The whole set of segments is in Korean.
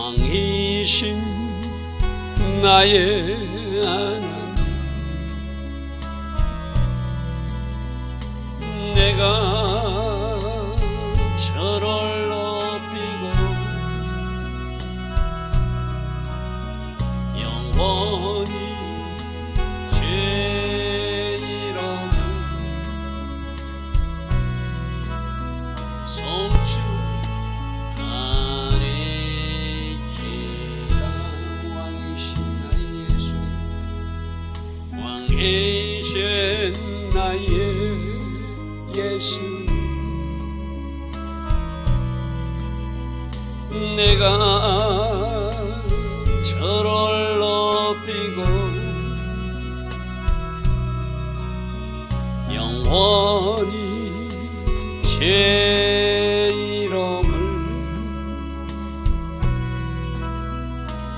왕이신 나의 하나님, 내가 저를 높이고 영원히 제 이름을 송축하리이다. 왕이신 나의 예수, 왕이신 나의 예수, 내가 저를 높이고 영원히 제 이름을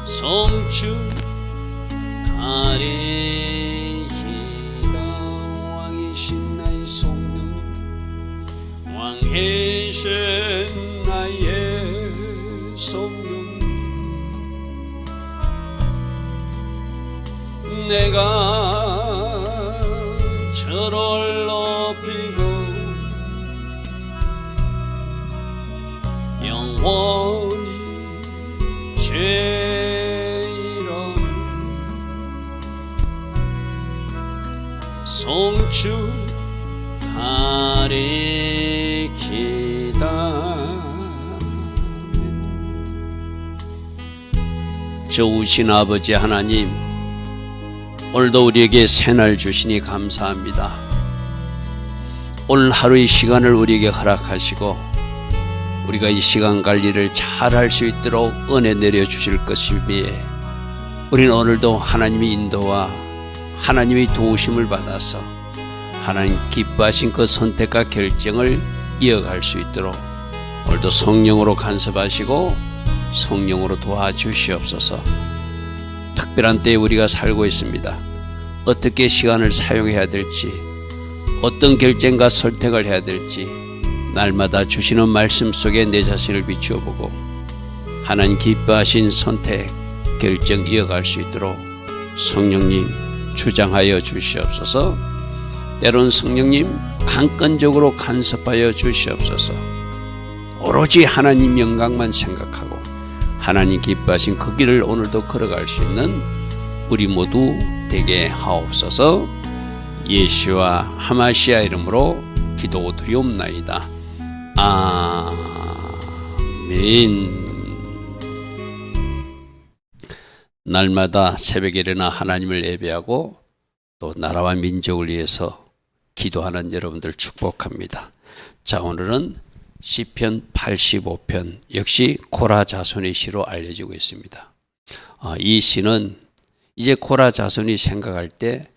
송축하리이다. 왕이신 나의 성령님, 왕이신 나의 성령님, 내가 저를 높이고 영원히 제 이름을 송축하리이다. 좋으신 아버지 하나님, 오늘도 우리에게 새날 주시니 감사합니다. 오늘 하루의 시간을 우리에게 허락하시고 우리가 이 시간 관리를 잘 할 수 있도록 은혜 내려주실 것이기에 우리는 오늘도 하나님의 인도와 하나님의 도우심을 받아서 하나님 기뻐하신 그 선택과 결정을 이어갈 수 있도록 오늘도 성령으로 간섭하시고 성령으로 도와주시옵소서. 특별한 때에 우리가 살고 있습니다. 어떻게 시간을 사용해야 될지, 어떤 결정과 선택을 해야 될지 날마다 주시는 말씀 속에 내 자신을 비추어 보고 하나님 기뻐하신 선택, 결정 이어갈 수 있도록 성령님 주장하여 주시옵소서. 때론 성령님 강권적으로 간섭하여 주시옵소서. 오로지 하나님 영광만 생각하고 하나님 기뻐하신 그 길을 오늘도 걸어갈 수 있는 우리 모두 되게 하옵소서. 예수와 하마시아 이름으로 기도드리옵나이다. 아멘. 날마다 새벽에 일어나 하나님을 예배하고 또 나라와 민족을 위해서 기도하는 여러분들 축복합니다. 자, 오늘은 시편 85편, 역시 고라 자손의 시로 알려지고 있습니다. 이 시는 이제 고라 자손이 생각할 때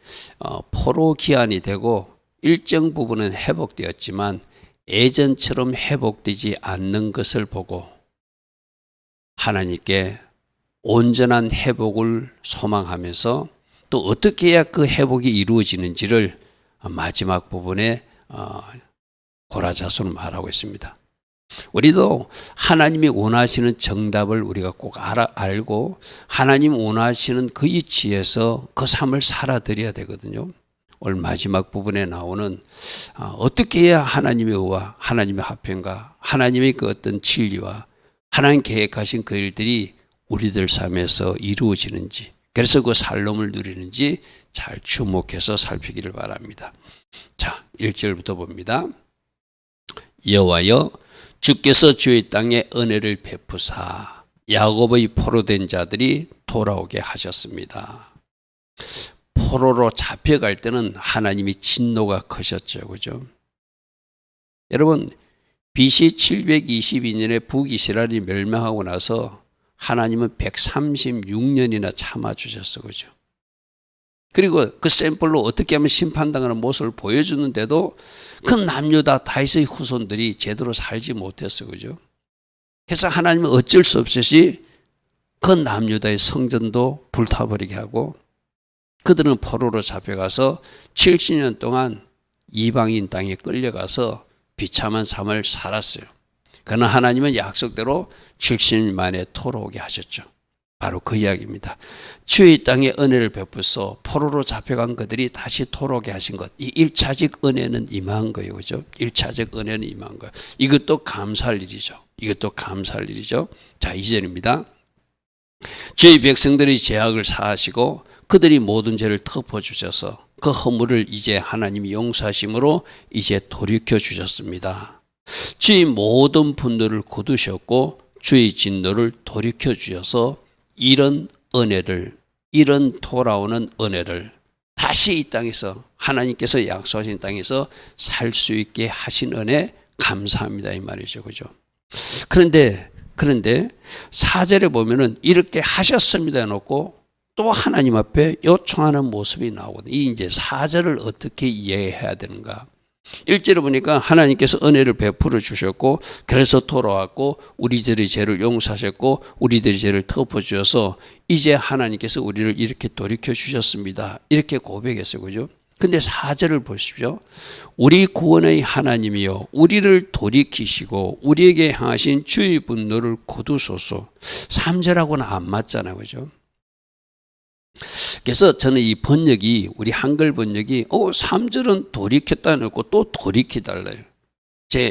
포로 기한이 되고 일정 부분은 회복되었지만 예전처럼 회복되지 않는 것을 보고 하나님께 온전한 회복을 소망하면서 또 어떻게 해야 그 회복이 이루어지는지를 마지막 부분에 고라 자손은 말하고 있습니다. 우리도 하나님이 원하시는 정답을 우리가 꼭 알고 하나님 원하시는 그 이치에서 그 삶을 살아드려야 되거든요. 오늘 마지막 부분에 나오는 어떻게 해야 하나님의 의와 하나님의 화평과 하나님의 그 어떤 진리와 하나님 계획하신 그 일들이 우리들 삶에서 이루어지는지, 그래서 그 살롬을 누리는지 잘 주목해서 살피기를 바랍니다. 자, 1절부터 봅니다. 여호와여, 주께서 주의 땅에 은혜를 베푸사 야곱의 포로된 자들이 돌아오게 하셨습니다. 포로로 잡혀갈 때는 하나님이 진노가 크셨죠. 그죠? 여러분, BC 722년에 북이스라엘이 멸망하고 나서 하나님은 136년이나 참아주셨어. 그죠? 그리고 그 샘플로 어떻게 하면 심판당하는 모습을 보여주는데도 그 남유다 다윗의 후손들이 제대로 살지 못했어. 그죠? 그래서 하나님은 어쩔 수 없이 그 남유다의 성전도 불타버리게 하고 그들은 포로로 잡혀가서 70년 동안 이방인 땅에 끌려가서 비참한 삶을 살았어요. 그러나 하나님은 약속대로 70년 만에 돌아오게 하셨죠. 바로 그 이야기입니다. 주의 땅에 은혜를 베푸소 포로로 잡혀간 그들이 다시 돌아오게 하신 것. 이 1차적 은혜는 임한 거예요. 그죠? 1차적 은혜는 임한 거예요. 이것도 감사할 일이죠. 이것도 감사할 일이죠. 자, 2절입니다. 주의 백성들의 죄악을 사하시고 그들이 모든 죄를 덮어주셔서 그 허물을 이제 하나님이 용서하심으로 이제 돌이켜 주셨습니다. 주의 모든 분노를 거두셨고 주의 진노를 돌이켜 주셔서 이런 은혜를, 이런 돌아오는 은혜를 다시 이 땅에서 하나님께서 약속하신 땅에서 살 수 있게 하신 은혜 감사합니다 이 말이죠. 그죠? 그런데 4절에 보면은 이렇게 하셨습니다 해놓고 또 하나님 앞에 요청하는 모습이 나오거든요. 이 이제 4절을 어떻게 이해해야 되는가? 1절에 보니까 하나님께서 은혜를 베풀어 주셨고 그래서 돌아왔고 우리들의 죄를 용서하셨고 우리들의 죄를 덮어주셔서 이제 하나님께서 우리를 이렇게 돌이켜 주셨습니다. 이렇게 고백했어요. 그죠? 근데 4절을 보십시오. 우리 구원의 하나님이여 우리를 돌이키시고 우리에게 향하신 주의 분노를 거두소서. 3절하고는 안 맞잖아요. 그죠? 그래서 저는 이 번역이 우리 한글 번역이 3절은 돌이켰다 놓고 또 돌이키달래요.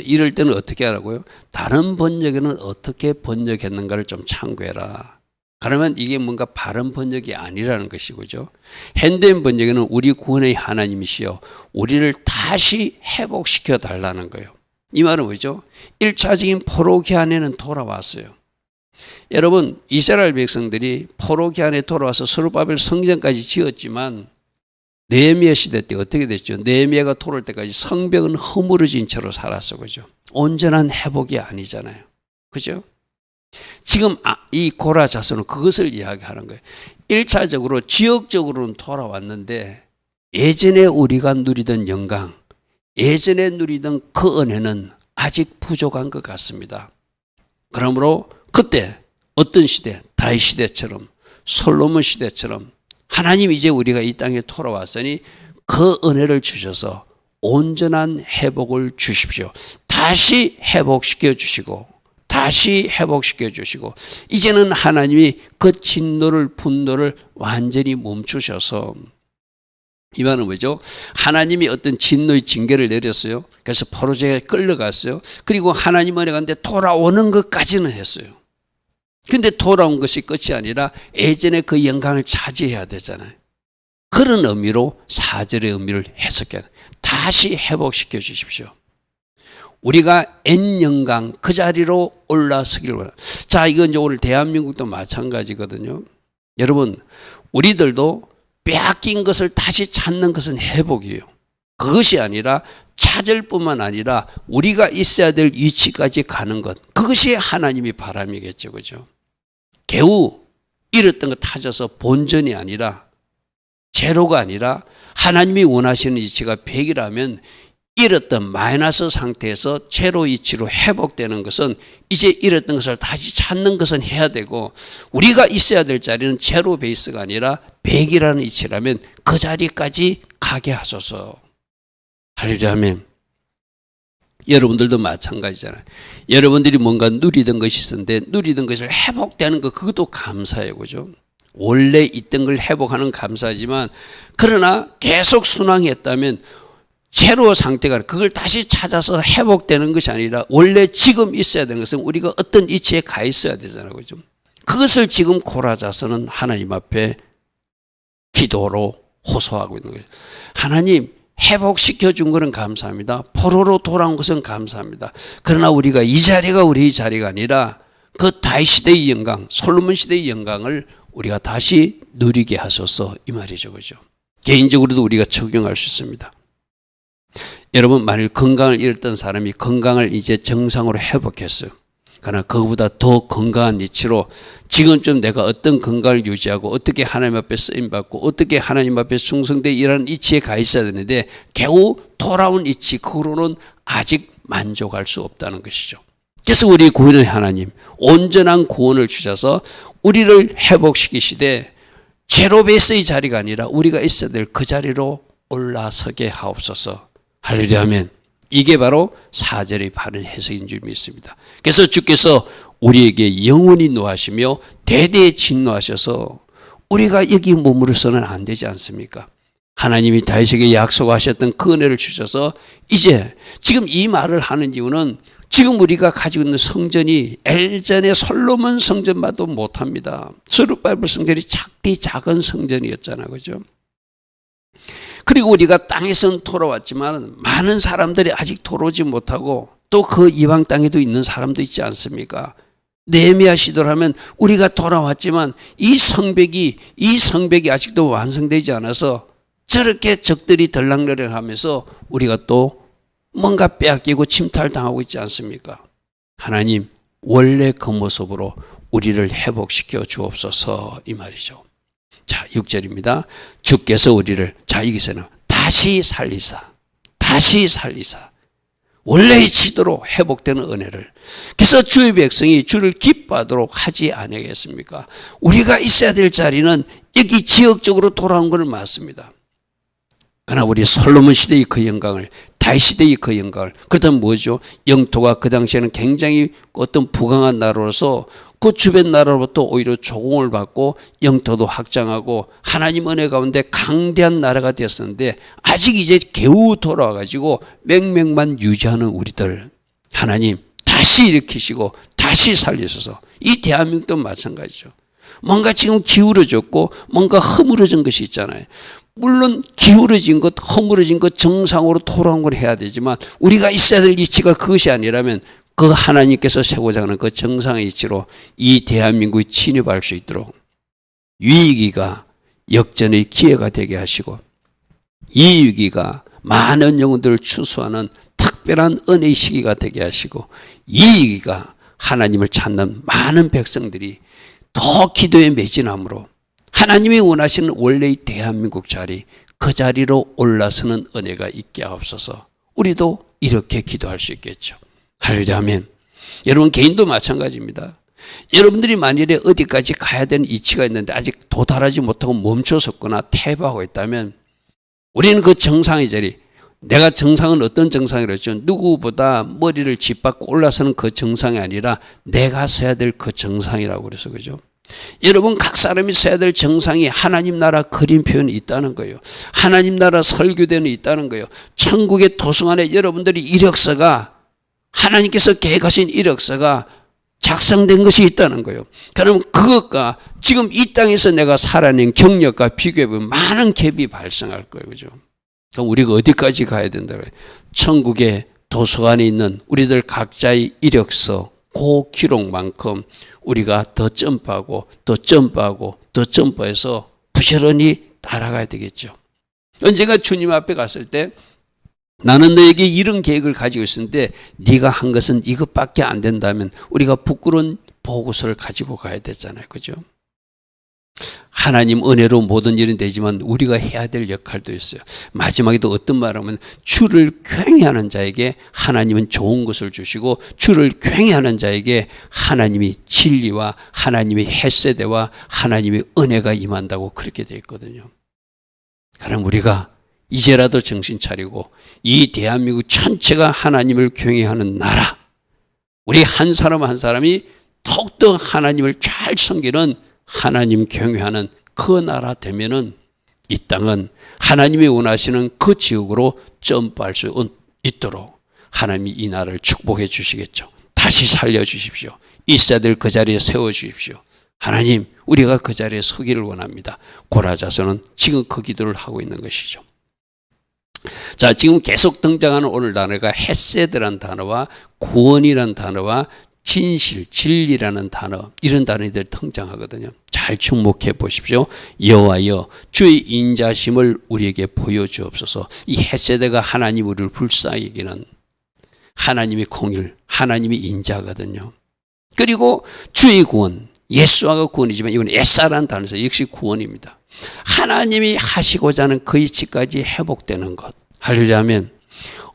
이럴 때는 어떻게 하라고요? 다른 번역에는 어떻게 번역했는가를 좀 참고해라. 그러면 이게 뭔가 바른 번역이 아니라는 것이고죠. 현대인 번역에는 우리 구원의 하나님이시여 우리를 다시 회복시켜 달라는 거예요. 이 말은 뭐죠? 1차적인 포로 기한에는 돌아왔어요. 여러분 이스라엘 백성들이 포로 기한에 돌아와서 스룹바벨 성전까지 지었지만 느헤미야 시대 때 어떻게 됐죠? 느헤미야가 돌아올 때까지 성벽은 허물어진 채로 살았어. 그죠? 온전한 회복이 아니잖아요. 그죠? 지금 이 고라 자손은 그것을 이야기하는 거예요. 1차적으로 지역적으로는 돌아왔는데 예전에 우리가 누리던 영광, 예전에 누리던 그 은혜는 아직 부족한 것 같습니다. 그러므로 그때 어떤 시대, 다윗 시대처럼 솔로몬 시대처럼 하나님 이제 우리가 이 땅에 돌아왔으니 그 은혜를 주셔서 온전한 회복을 주십시오. 다시 회복시켜 주시고 다시 회복시켜 주시고 이제는 하나님이 그 진노를 분노를 완전히 멈추셔서 이 말은 뭐죠? 하나님이 어떤 진노의 징계를 내렸어요. 그래서 포로제에 끌려갔어요. 그리고 하나님 은혜 가운데 돌아오는 것까지는 했어요. 근데 돌아온 것이 끝이 아니라 예전에 그 영광을 차지해야 되잖아요. 그런 의미로 4절의 의미를 해석해야 돼요. 다시 회복시켜 주십시오. 우리가 N영광 그 자리로 올라서기를 원합니다. 자, 이건 이제 오늘 대한민국도 마찬가지거든요. 여러분, 우리들도 빼앗긴 것을 다시 찾는 것은 회복이에요. 그것이 아니라 찾을 뿐만 아니라 우리가 있어야 될 위치까지 가는 것. 그것이 하나님이 바람이겠죠. 그죠? 겨우 잃었던 거 찾아서 본전이 아니라 제로가 아니라 하나님이 원하시는 위치가 100이라면 잃었던 마이너스 상태에서 제로 위치로 회복되는 것은 이제 잃었던 것을 다시 찾는 것은 해야 되고 우리가 있어야 될 자리는 제로 베이스가 아니라 100이라는 위치라면 그 자리까지 가게 하소서. 할렐루야 아멘. 여러분들도 마찬가지잖아요. 여러분들이 뭔가 누리던 것이 있었는데 누리던 것을 회복되는 것 그것도 감사해요. 그죠? 원래 있던 걸 회복하는 감사하지만 그러나 계속 순항했다면 제로 상태가 그걸 다시 찾아서 회복되는 것이 아니라 원래 지금 있어야 되는 것은 우리가 어떤 위치에 가 있어야 되잖아요. 그죠? 그것을 지금 고라 자손은 하나님 앞에 기도로 호소하고 있는 거예요. 하나님 회복시켜 준 것은 감사합니다. 포로로 돌아온 것은 감사합니다. 그러나 우리가 이 자리가 우리의 자리가 아니라 그 다윗 시대의 영광, 솔로몬 시대의 영광을 우리가 다시 누리게 하소서 이 말이죠. 그죠? 개인적으로도 우리가 적용할 수 있습니다. 여러분 만일 건강을 잃었던 사람이 건강을 이제 정상으로 회복했어요. 그러나 그보다 더 건강한 위치로 지금쯤 내가 어떤 건강을 유지하고 어떻게 하나님 앞에 쓰임받고 어떻게 하나님 앞에 충성되어 일하는 위치에 가 있어야 되는데 겨우 돌아온 위치 그로는 아직 만족할 수 없다는 것이죠. 그래서 우리 구원의 하나님 온전한 구원을 주셔서 우리를 회복시키시되 제로 베이스의 자리가 아니라 우리가 있어야 될 그 자리로 올라서게 하옵소서. 할렐루야 아멘. 이게 바로 4절의 바른 해석인 줄 믿습니다. 그래서 주께서 우리에게 영원히 노하시며 대대에 진노하셔서 우리가 여기 머무르서는 안 되지 않습니까? 하나님이 다윗에게 약속하셨던 그 은혜를 주셔서 이제 지금 이 말을 하는 이유는 지금 우리가 가지고 있는 성전이 예전에 솔로몬 성전마도 못합니다. 스룹바벨 성전이 작은 성전이었잖아요. 그죠? 그리고 우리가 땅에선 돌아왔지만 많은 사람들이 아직 돌아오지 못하고 또 그 이방 땅에도 있는 사람도 있지 않습니까? 느헤미야 시대로 하면 우리가 돌아왔지만 이 성벽이 아직도 완성되지 않아서 저렇게 적들이 들락날락하면서 우리가 또 뭔가 빼앗기고 침탈당하고 있지 않습니까? 하나님 원래 그 모습으로 우리를 회복시켜 주옵소서 이 말이죠. 자 6절입니다. 주께서 우리를 자 여기서는 다시 살리사 원래의 지도로 회복되는 은혜를 그래서 주의 백성이 주를 기뻐하도록 하지 아니하겠습니까? 우리가 있어야 될 자리는 여기 지역적으로 돌아온 것은 맞습니다. 그러나 우리 솔로몬 시대의 그 영광을 다윗 시대의 그 영광을 그렇다면 뭐죠? 영토가 그 당시에는 굉장히 어떤 부강한 나라로서 그 주변 나라로부터 오히려 조공을 받고 영토도 확장하고 하나님 은혜 가운데 강대한 나라가 되었었는데 아직 이제 겨우 돌아와가지고 맹맹만 유지하는 우리들 하나님 다시 일으키시고 다시 살리셔서 이 대한민국도 마찬가지죠. 뭔가 지금 기울어졌고 뭔가 허물어진 것이 있잖아요. 물론 기울어진 것, 허물어진 것 정상으로 돌아온 걸 해야 되지만 우리가 있어야 될 이치가 그것이 아니라면 그 하나님께서 세고자 하는 그 정상의 이치로 이 대한민국이 진입할 수 있도록 위기가 역전의 기회가 되게 하시고 이 위기가 많은 영혼들을 추수하는 특별한 은혜의 시기가 되게 하시고 이 위기가 하나님을 찾는 많은 백성들이 더 기도에 매진함으로 하나님이 원하시는 원래의 대한민국 자리 그 자리로 올라서는 은혜가 있게 하옵소서. 우리도 이렇게 기도할 수 있겠죠. 할렐루야 하면 여러분 개인도 마찬가지입니다. 여러분들이 만일에 어디까지 가야 되는 이치가 있는데 아직 도달하지 못하고 멈춰섰거나 퇴보하고 있다면 우리는 그 정상의 자리 내가 정상은 어떤 정상이랬죠? 누구보다 머리를 짓밟고 올라서는 그 정상이 아니라 내가 서야 될 그 정상이라고 그래서 그죠? 여러분 각 사람이 서야 될 정상이 하나님 나라 그림 표현이 있다는 거예요. 하나님 나라 설교대는 있다는 거예요. 천국의 도서관에 여러분들이 이력서가 하나님께서 계획하신 이력서가 작성된 것이 있다는 거예요. 그럼 그것과 지금 이 땅에서 내가 살아낸 경력과 비교해보면 많은 갭이 발생할 거예요. 그죠? 그럼 우리가 어디까지 가야 된다고요? 천국의 도서관에 있는 우리들 각자의 이력서 그 기록만큼 우리가 더 점프하고 더 점프하고 더 점프해서 부지런히 따라가야 되겠죠. 언젠가 주님 앞에 갔을 때 나는 너에게 이런 계획을 가지고 있었는데 네가 한 것은 이것밖에 안 된다면 우리가 부끄러운 보고서를 가지고 가야 되잖아요. 그죠? 하나님 은혜로 모든 일은 되지만 우리가 해야 될 역할도 있어요. 마지막에도 어떤 말하면 주를 경외하는 자에게 하나님은 좋은 것을 주시고 주를 경외하는 자에게 하나님이 진리와 하나님의 헷세대와 하나님의 은혜가 임한다고 그렇게 되어 있거든요. 그럼 우리가 이제라도 정신 차리고 이 대한민국 전체가 하나님을 경외하는 나라 우리 한 사람 한 사람이 더욱더 하나님을 잘 섬기는 하나님 경외하는 그 나라 되면은 이 땅은 하나님이 원하시는 그 지역으로 점프할 수 있도록 하나님이 이 나라를 축복해 주시겠죠. 다시 살려주십시오. 있어야 될 그 자리에 세워주십시오. 하나님 우리가 그 자리에 서기를 원합니다. 고라자서는 지금 그 기도를 하고 있는 것이죠. 자 지금 계속 등장하는 오늘 단어가 헷세드라는 단어와 구원이라는 단어와 진실, 진리라는 단어 이런 단어들이 등장하거든요. 잘 주목해 보십시오. 여호와여 주의 인자심을 우리에게 보여주옵소서. 이 헷세대가 하나님 우리를 불쌍히 여기는 하나님의 공일, 하나님의 인자거든요. 그리고 주의 구원, 예수와가 구원이지만 이건 에사라는 단어에서 역시 구원입니다. 하나님이 하시고자 하는 그 이치까지 회복되는 것. 할렐루야 하면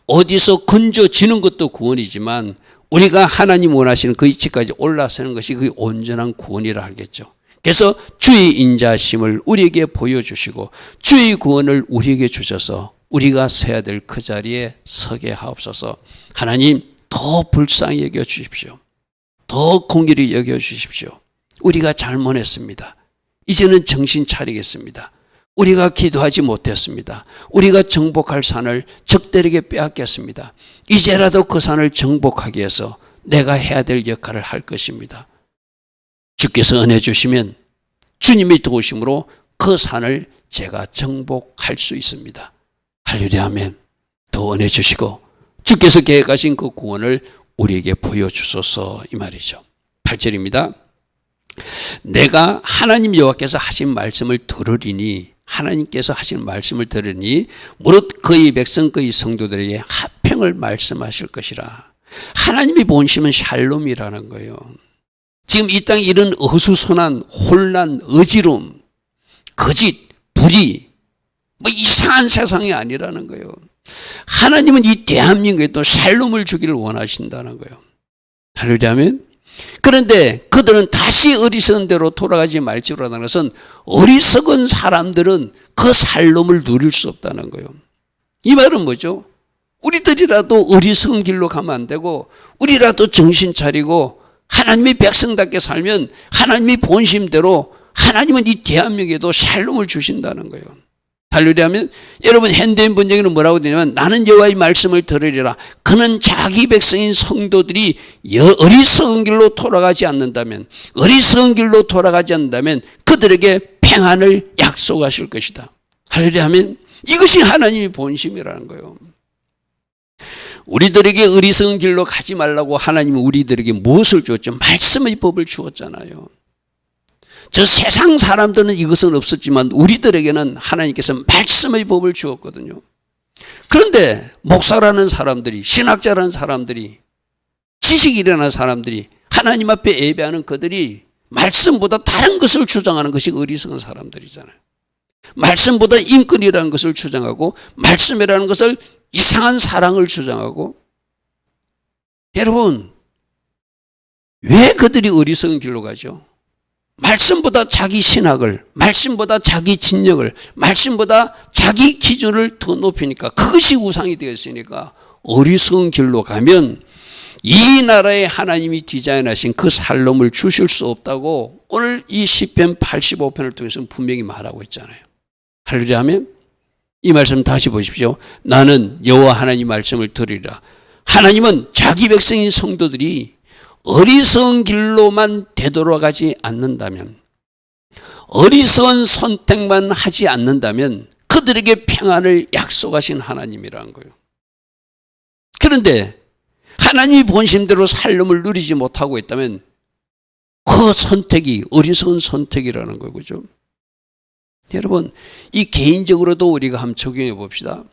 어디서 건져지는 것도 구원이지만 우리가 하나님 원하시는 그 이치까지 올라서는 것이 그 온전한 구원이라 하겠죠. 그래서 주의 인자심을 우리에게 보여주시고 주의 구원을 우리에게 주셔서 우리가 서야 될 그 자리에 서게 하옵소서. 하나님, 더 불쌍히 여겨 주십시오. 더 공의를 여겨 주십시오. 우리가 잘못했습니다. 이제는 정신 차리겠습니다. 우리가 기도하지 못했습니다. 우리가 정복할 산을 적들에게 빼앗겼습니다. 이제라도 그 산을 정복하기 위해서 내가 해야 될 역할을 할 것입니다. 주께서 은혜 주시면 주님의 도우심으로 그 산을 제가 정복할 수 있습니다. 할렐루야 아멘. 더 은혜 주시고 주께서 계획하신 그 구원을 우리에게 보여주소서 이 말이죠. 8절입니다. 내가 하나님 여호와께서 하신 말씀을 들으리니 하나님께서 하신 말씀을 들으니 무릇 그의 백성 그의 성도들에게 화평을 말씀하실 것이라. 하나님이 본심은 샬롬이라는 거예요. 지금 이 땅에 이런 어수선한 혼란, 어지러움, 거짓, 불의, 뭐 이상한 세상이 아니라는 거예요. 하나님은 이 대한민국에도 샬롬을 주기를 원하신다는 거예요. 할렐루야 아멘. 그런데 그들은 다시 어리석은 대로 돌아가지 말지라는 것은 어리석은 사람들은 그 샬롬을 누릴 수 없다는 거예요. 이 말은 뭐죠? 우리들이라도 어리석은 길로 가면 안 되고 우리라도 정신 차리고 하나님의 백성답게 살면 하나님의 본심대로 하나님은 이 대한민국에도 샬롬을 주신다는 거예요. 할렐루야 하면 여러분 현대인 번역에는 뭐라고 되냐면 나는 여호와의 말씀을 들으리라. 그는 자기 백성인 성도들이 어리석은 길로 돌아가지 않는다면 그들에게 평안을 약속하실 것이다. 할렐루야 하면 이것이 하나님의 본심이라는 거예요. 우리들에게 어리석은 길로 가지 말라고 하나님은 우리들에게 무엇을 주었죠? 말씀의 법을 주었잖아요. 저 세상 사람들은 이것은 없었지만 우리들에게는 하나님께서 말씀의 법을 주었거든요. 그런데 목사라는 사람들이, 신학자라는 사람들이, 지식이라는 사람들이, 하나님 앞에 예배하는 그들이 말씀보다 다른 것을 주장하는 것이 어리석은 사람들이잖아요. 말씀보다 인권이라는 것을 주장하고 말씀이라는 것을 이상한 사랑을 주장하고. 여러분, 왜 그들이 어리석은 길로 가죠? 말씀보다 자기 신학을, 말씀보다 자기 진영을, 말씀보다 자기 기준을 더 높이니까, 그것이 우상이 되었으니까 어리석은 길로 가면 이 나라에 하나님이 디자인하신 그 샬롬을 주실 수 없다고 오늘 이 시편 85편을 통해서 분명히 말하고 있잖아요. 할렐루야 하면 이 말씀 다시 보십시오. 나는 여호와 하나님 말씀을 들으리라. 하나님은 자기 백성인 성도들이 어리석은 길로만 되돌아가지 않는다면, 어리석은 선택만 하지 않는다면 그들에게 평안을 약속하신 하나님이라는 거예요. 그런데 하나님이 본심대로 샬롬을 누리지 못하고 있다면 그 선택이 어리석은 선택이라는 거예요. 그죠? 여러분, 이 개인적으로도 우리가 한번 적용해 봅시다.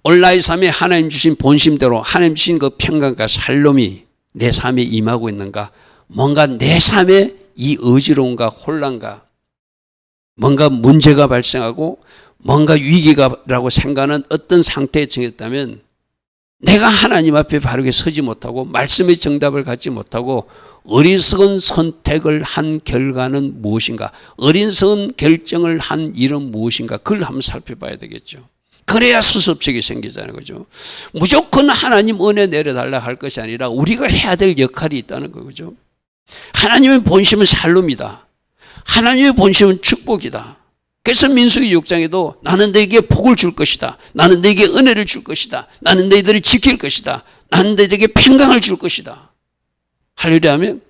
오늘 나의 삶에 하나님 주신 본심대로 하나님 주신 그 평강과 샬롬이 내 삶에 임하고 있는가? 뭔가 내 삶에 이 어지러움과 혼란과 뭔가 문제가 발생하고 뭔가 위기가라고 생각하는 어떤 상태에 처했다면 내가 하나님 앞에 바르게 서지 못하고 말씀의 정답을 갖지 못하고 어리석은 선택을 한 결과는 무엇인가? 어리석은 결정을 한 일은 무엇인가? 그걸 한번 살펴봐야 되겠죠. 그래야 수습책이 생기잖아요. 그죠? 무조건 하나님 은혜 내려달라 할 것이 아니라 우리가 해야 될 역할이 있다는 거죠. 하나님의 본심은 샬롬이다. 하나님의 본심은 축복이다. 그래서 민수기 6장에도 나는 너에게 복을 줄 것이다. 나는 너에게 은혜를 줄 것이다. 나는 너희들을 지킬 것이다. 나는 너희들에게 평강을 줄 것이다. 할렐루야 하면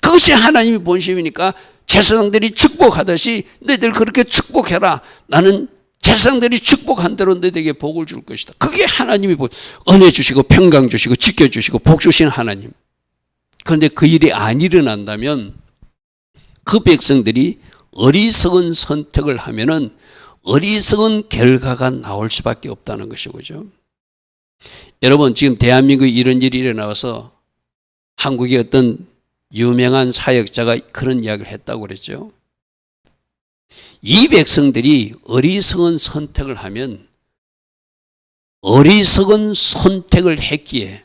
그것이 하나님의 본심이니까 제사장들이 축복하듯이 너희들 그렇게 축복해라. 나는 제사장들이 축복한 대로 너희들에게 복을 줄 것이다. 그게 하나님이 은혜 주시고 평강 주시고 지켜주시고 복 주신 하나님. 그런데 그 일이 안 일어난다면 그 백성들이 어리석은 선택을 하면은 어리석은 결과가 나올 수밖에 없다는 것이죠. 여러분, 지금 대한민국에 이런 일이 일어나서 한국의 어떤 유명한 사역자가 그런 이야기를 했다고 그랬죠. 이 백성들이 어리석은 선택을 하면 어리석은 선택을 했기에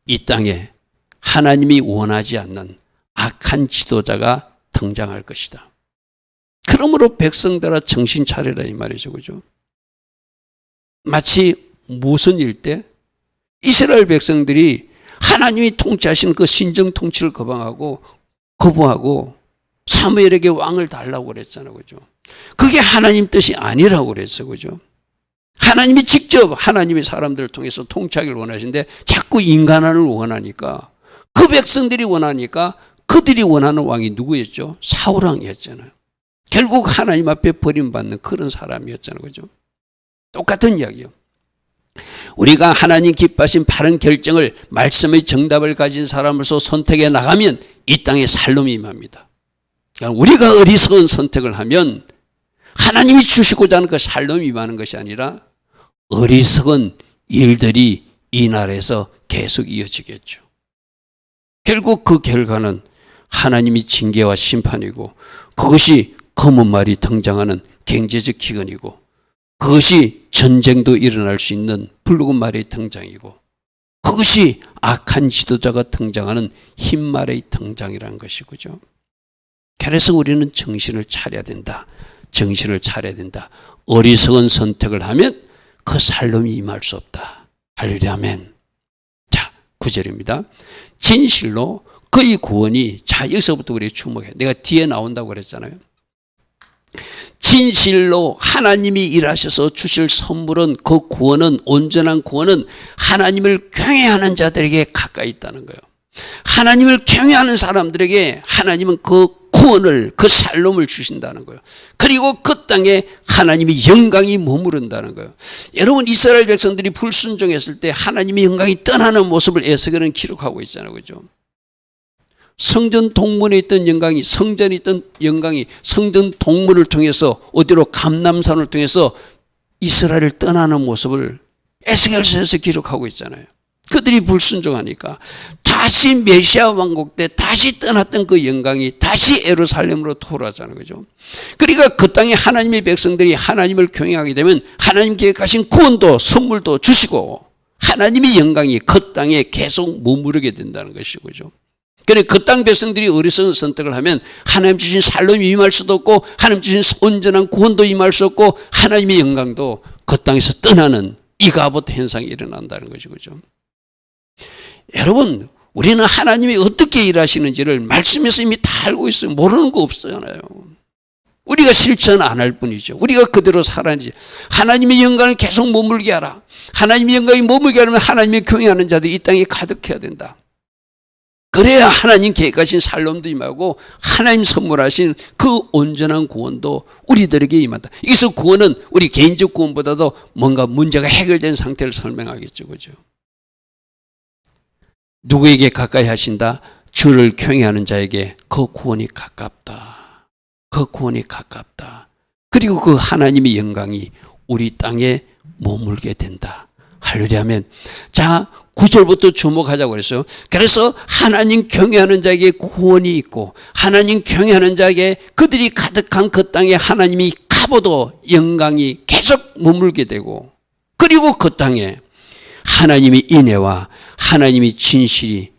이 땅에 하나님이 원하지 않는 악한 지도자가 등장할 것이다. 그러므로 백성들아 정신 차리라 이 말이죠. 그죠? 마치 무슨 일 때? 이스라엘 백성들이 하나님이 통치하신 그 신정 통치를 거부하고 사무엘에게 왕을 달라고 그랬잖아요. 그죠? 그게 하나님 뜻이 아니라고 그랬어요. 그죠? 하나님이 직접 하나님의 사람들을 통해서 통치하기를 원하시는데 자꾸 인간을 원하니까 그 백성들이 원하니까 그들이 원하는 왕이 누구였죠? 사울 왕이었잖아요. 결국 하나님 앞에 버림받는 그런 사람이었잖아요. 그죠? 똑같은 이야기예요. 우리가 하나님 기뻐하신 바른 결정을 말씀의 정답을 가진 사람으로서 선택해 나가면 이 땅에 살롬이 임합니다. 그러니까 우리가 어리석은 선택을 하면 하나님이 주시고자 하는 그 살롬이 임하는 것이 아니라 어리석은 일들이 이 나라에서 계속 이어지겠죠. 결국 그 결과는 하나님이 징계와 심판이고 그것이 검은 말이 등장하는 경제적 기근이고 그것이 전쟁도 일어날 수 있는 붉은 말의 등장이고 그것이 악한 지도자가 등장하는 흰 말의 등장이라는 것이죠. 그래서 우리는 정신을 차려야 된다. 정신을 차려야 된다. 어리석은 선택을 하면 그 살롬이 임할 수 없다. 할렐루야 아멘. 자, 9절입니다. 진실로 그의 구원이, 자 여기서부터 우리 주목해. 내가 뒤에 나온다고 그랬잖아요. 진실로 하나님이 일하셔서 주실 선물은, 그 구원은, 온전한 구원은 하나님을 경외하는 자들에게 가까이 있다는 거예요. 하나님을 경외하는 사람들에게 하나님은 그 구원을, 그 살롬을 주신다는 거예요. 그리고 그 땅에 하나님의 영광이 머무른다는 거예요. 여러분, 이스라엘 백성들이 불순종했을 때 하나님의 영광이 떠나는 모습을 에스겔은 기록하고 있잖아요. 그죠? 성전 동문에 있던 영광이, 성전에 있던 영광이 성전 동문을 통해서 어디로, 감람산을 통해서 이스라엘을 떠나는 모습을 에스겔서에서 기록하고 있잖아요. 그들이 불순종하니까 다시 메시아 왕국 때 다시 떠났던 그 영광이 다시 예루살렘으로 돌아오잖아요. 그죠? 그러니까 그 땅에 하나님의 백성들이 하나님을 경외하게 되면 하나님 계획하신 구원도 선물도 주시고 하나님의 영광이 그 땅에 계속 머무르게 된다는 것이죠. 그죠? 그러니까 그 땅 백성들이 어리석은 선택을 하면 하나님 주신 살롬이 임할 수도 없고 하나님 주신 온전한 구원도 임할 수 없고 하나님의 영광도 그 땅에서 떠나는 이가봇 현상이 일어난다는 것이죠. 그죠? 여러분, 우리는 하나님이 어떻게 일하시는지를 말씀에서 이미 다 알고 있어요. 모르는 거 없잖아요. 우리가 실천 안 할 뿐이죠. 우리가 그대로 살아야지. 하나님의 영광을 계속 머물게 하라. 하나님의 영광이 머물게 하려면 하나님의 경외하는 자들이 이 땅에 가득해야 된다. 그래야 하나님 계획하신 살롬도 임하고 하나님 선물하신 그 온전한 구원도 우리들에게 임한다. 여기서 구원은 우리 개인적 구원보다도 뭔가 문제가 해결된 상태를 설명하겠죠. 그죠? 누구에게 가까이 하신다? 주를 경외하는 자에게 그 구원이 가깝다. 그 구원이 가깝다. 그리고 그 하나님의 영광이 우리 땅에 머물게 된다. 할렐루야 하면, 자 9절부터 주목하자고 그랬어요. 그래서 하나님 경외하는 자에게 구원이 있고 하나님 경외하는 자에게 그들이 가득한 그 땅에 하나님이 가보도 영광이 계속 머물게 되고 그리고 그 땅에 하나님의 인애와 하나님의 진실이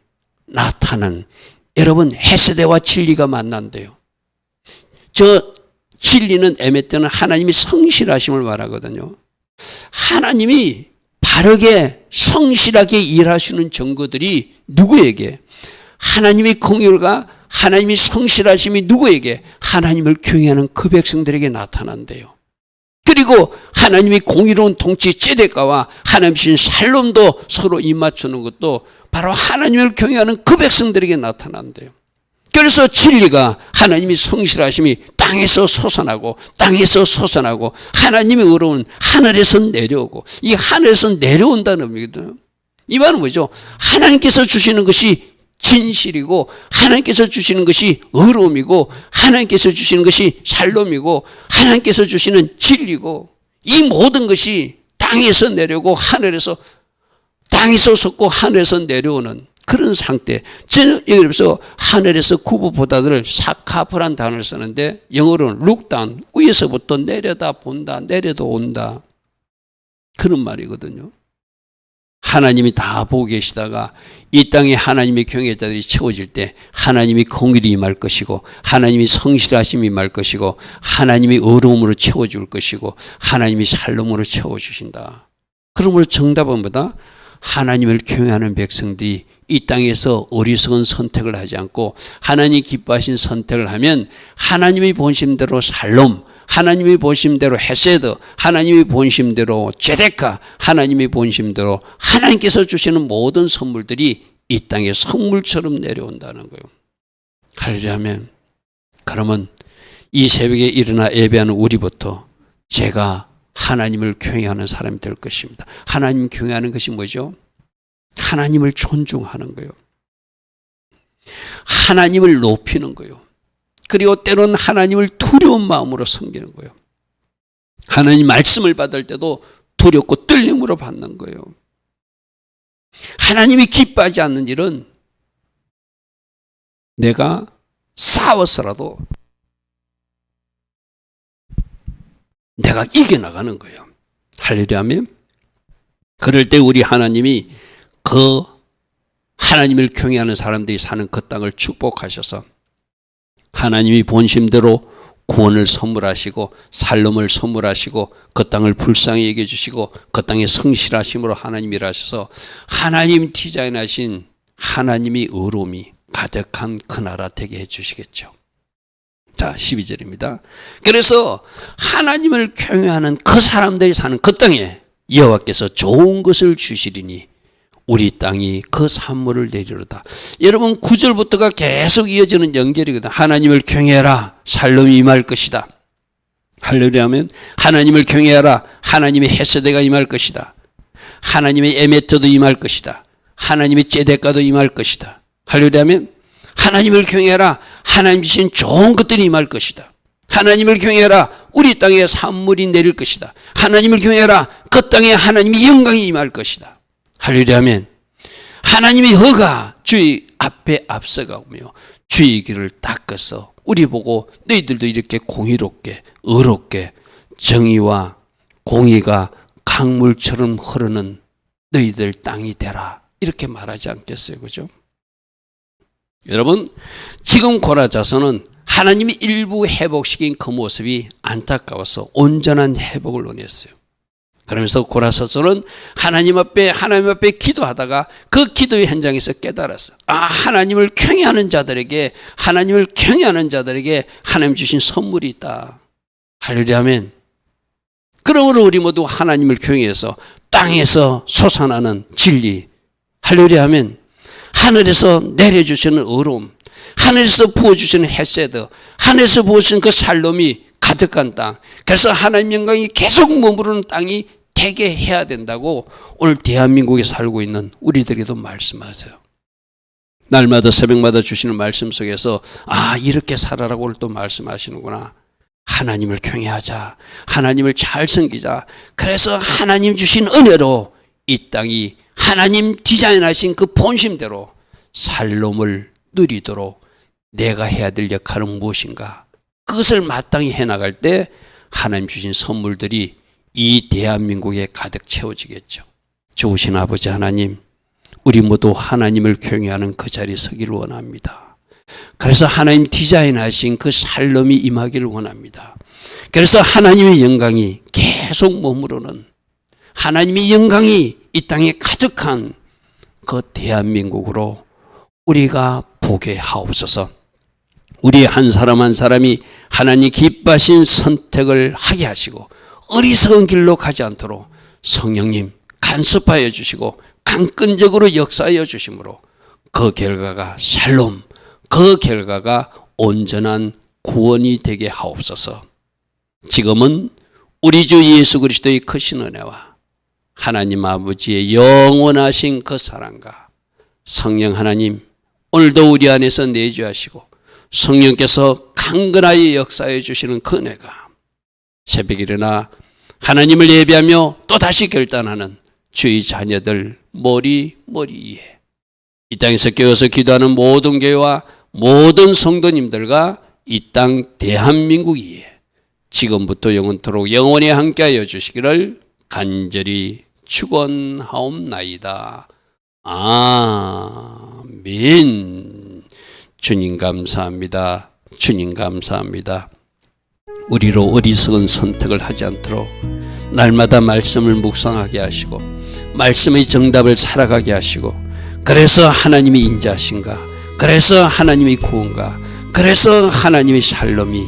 나타나는, 여러분 헤세대와 진리가 만난대요. 저 진리는 에메테는 하나님이 성실하심을 말하거든요. 하나님이 바르게 성실하게 일하시는 증거들이 누구에게? 하나님의 공의가, 하나님의 성실하심이 누구에게? 하나님을 경외하는 그 백성들에게 나타난대요. 그리고 하나님의 공의로운 통치 ጼ데가와 하나님 주신 살롬도 서로 입맞추는 것도 바로 하나님을 경외하는 그 백성들에게 나타난대요. 그래서 진리가, 하나님의 성실하심이 땅에서 솟아나고 땅에서 솟아나고 하나님의 의로운 하늘에서 내려오고, 이 하늘에서 내려온다는 의미거든요. 이 말은 뭐죠? 하나님께서 주시는 것이 진실이고 하나님께서 주시는 것이 의로움이고 하나님께서 주시는 것이 살롬이고 하나님께서 주시는 진리고, 이 모든 것이 땅에서 내려오고 하늘에서, 땅에서 솟고 하늘에서 내려오는 그런 상태. 저는 여기서 하늘에서 구부보다들 사카프란 단어를 쓰는데 영어로는 look down, 위에서부터 내려다 본다, 내려도 온다, 그런 말이거든요. 하나님이 다 보고 계시다가 이 땅에 하나님의 경외자들이 채워질 때 하나님이 공의를 임할 것이고 하나님이 성실하심이 임할 것이고 하나님이 의로움으로 채워줄 것이고 하나님이 살롬으로 채워주신다. 그러므로 정답은 뭐다? 하나님을 경외하는 백성들이 이 땅에서 어리석은 선택을 하지 않고 하나님 기뻐하신 선택을 하면 하나님의 본심대로 살롬, 하나님의 본심대로 헤세드, 하나님의 본심대로 제데카, 하나님의 본심대로 하나님께서 주시는 모든 선물들이 이 땅에 선물처럼 내려온다는 거예요. 할렐루야. 그러면 이 새벽에 일어나 예배하는 우리부터 제가 하나님을 경외하는 사람이 될 것입니다. 하나님 경외하는 것이 뭐죠? 하나님을 존중하는 거예요. 하나님을 높이는 거예요. 그리고 때로는 하나님을 두려운 마음으로 섬기는 거예요. 하나님 말씀을 받을 때도 두렵고 떨림으로 받는 거예요. 하나님이 기뻐하지 않는 일은 내가 싸워서라도 내가 이겨나가는 거예요. 할렐루야. 그럴 때 우리 하나님이 그 하나님을 경외하는 사람들이 사는 그 땅을 축복하셔서 하나님이 본심대로 구원을 선물하시고 살롬을 선물하시고 그 땅을 불쌍히 여겨주시고 그 땅에 성실하심으로 하나님이 일하셔서 하나님 디자인하신 하나님이 의로움이 가득한 그 나라 되게 해주시겠죠. 자, 12절입니다. 그래서 하나님을 경외하는 그 사람들이 사는 그 땅에 여호와께서 좋은 것을 주시리니 우리 땅이 그 산물을 내리로다. 여러분 9절부터가 계속 이어지는 연결이거든. 하나님을 경외하라. 살롬이 임할 것이다. 할렐루야 하면 하나님을 경외하라. 하나님의 헤세드가 임할 것이다. 하나님의 에메토도 임할 것이다. 하나님의 제데카도 임할 것이다. 할렐루야 하면 하나님을 경외하라. 하나님 주신 좋은 것들이 임할 것이다. 하나님을 경외하라. 우리 땅에 산물이 내릴 것이다. 하나님을 경외하라. 그 땅에 하나님의 영광이 임할 것이다. 할렐루야 하면 하나님의 허가 주의 앞에 앞서가며 주의 길을 닦아서 우리 보고 너희들도 이렇게 공의롭게 의롭게 정의와 공의가 강물처럼 흐르는 너희들 땅이 되라. 이렇게 말하지 않겠어요? 그죠? 여러분 지금 고라자서는 하나님이 일부 회복시킨 그 모습이 안타까워서 온전한 회복을 원했어요. 그러면서 고라서서는 하나님 앞에 기도하다가 그 기도의 현장에서 깨달았어. 하나님을 경외하는 자들에게 하나님 주신 선물이 있다. 할렐루야 아멘. 그러므로 우리 모두 하나님을 경외해서 땅에서 솟아나는 진리, 할렐루야 아멘. 하늘에서 내려주시는 의로움, 하늘에서 부어주시는 헤세드, 하늘에서 부어주시는 그 살롬이 가득한 땅, 그래서 하나님 영광이 계속 머무르는 땅이 되게 해야 된다고 오늘 대한민국에 살고 있는 우리들에게도 말씀하세요. 날마다 새벽마다 주시는 말씀 속에서 이렇게 살아라고 오늘 또 말씀하시는구나. 하나님을 경외하자. 하나님을 잘 섬기자. 그래서 하나님 주신 은혜로 이 땅이 하나님 디자인하신 그 본심대로 살롬을 누리도록 내가 해야 될 역할은 무엇인가? 그것을 마땅히 해나갈 때 하나님 주신 선물들이 이 대한민국에 가득 채워지겠죠. 좋으신 아버지 하나님, 우리 모두 하나님을 경외하는 그 자리에 서기를 원합니다. 그래서 하나님 디자인하신 그 살롬이 임하기를 원합니다. 그래서 하나님의 영광이 계속 머무르는, 하나님의 영광이 이 땅에 가득한 그 대한민국으로 우리가 보게 하옵소서. 우리 한 사람 한 사람이 하나님 기뻐하신 선택을 하게 하시고 어리석은 길로 가지 않도록 성령님 간섭하여 주시고 강권적으로 역사하여 주심으로 그 결과가 살롬, 그 결과가 온전한 구원이 되게 하옵소서. 지금은 우리 주 예수 그리스도의 크신 은혜와 하나님 아버지의 영원하신 그 사랑과 성령 하나님, 오늘도 우리 안에서 내주하시고 성령께서 강건하게 역사해 주시는 그 은혜가 새벽에 일어나 하나님을 예배하며 또다시 결단하는 주의 자녀들 머리 위에 이 땅에서 깨어서 기도하는 모든 교회와 모든 성도님들과 이 땅 대한민국 위에 지금부터 영원토록 영원히 함께하여 주시기를 간절히 축원하옵나이다. 아멘. 주님 감사합니다. 주님 감사합니다. 우리로 어리석은 선택을 하지 않도록 날마다 말씀을 묵상하게 하시고 말씀의 정답을 살아가게 하시고, 그래서 하나님이 인자하신가, 그래서 하나님의 구원가, 그래서 하나님의 샬롬이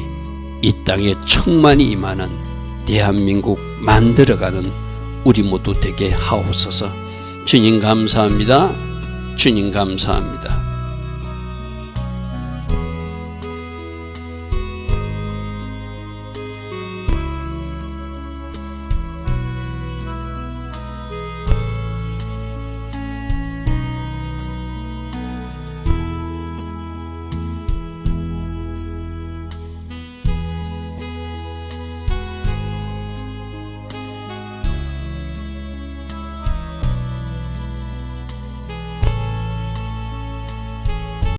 이 땅에 충만히 임하는 대한민국 만들어가는 우리 모두 되게 하옵소서. 주님 감사합니다. 주님 감사합니다.